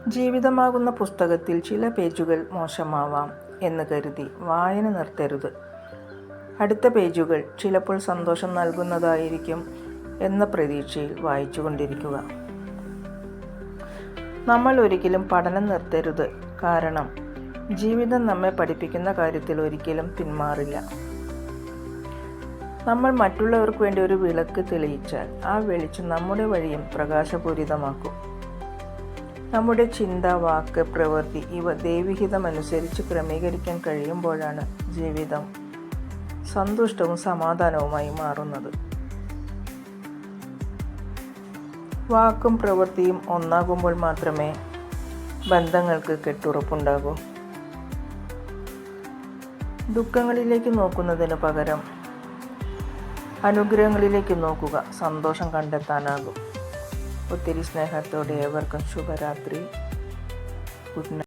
ജീവിതമാകുന്ന പുസ്തകത്തിൽ ചില പേജുകൾ മോശമാവാം എന്ന് കരുതി വായന നിർത്തരുത്. അടുത്ത പേജുകൾ ചിലപ്പോൾ സന്തോഷം നൽകുന്നതായിരിക്കും എന്ന പ്രതീക്ഷയിൽ വായിച്ചുകൊണ്ടിരിക്കുക. നമ്മൾ ഒരിക്കലും പഠനം നിർത്തരുത്. കാരണം ജീവിതം നമ്മെ പഠിപ്പിക്കുന്ന കാര്യത്തിൽ ഒരിക്കലും പിന്മാറില്ല. നമ്മൾ മറ്റുള്ളവർക്ക് വേണ്ടി ഒരു വിളക്ക് തെളിയിച്ചാൽ ആ വെളിച്ചം നമ്മുടെ വഴിയും പ്രകാശപൂരിതമാക്കും. നമ്മുടെ ചിന്ത, വാക്ക്, പ്രവൃത്തി ഇവ ദൈവഹിതമനുസരിച്ച് ക്രമീകരിക്കാൻ കഴിയുമ്പോഴാണ് ജീവിതം സന്തുഷ്ടവും സമാധാനവുമായി മാറുന്നത്. വാക്കും പ്രവൃത്തിയും ഒന്നാകുമ്പോൾ മാത്രമേ ബന്ധങ്ങൾക്ക് കെട്ടുറപ്പുണ്ടാകൂ. ദുഃഖങ്ങളിലേക്ക് നോക്കുന്നതിന് പകരം അനുഗ്രഹങ്ങളിലേക്ക് നോക്കുക. സന്തോഷം കണ്ടെത്താനാകും. ഒത്തിരി സ്നേഹത്തോടെ ഏവർക്കും ശുഭരാത്രി. Good night.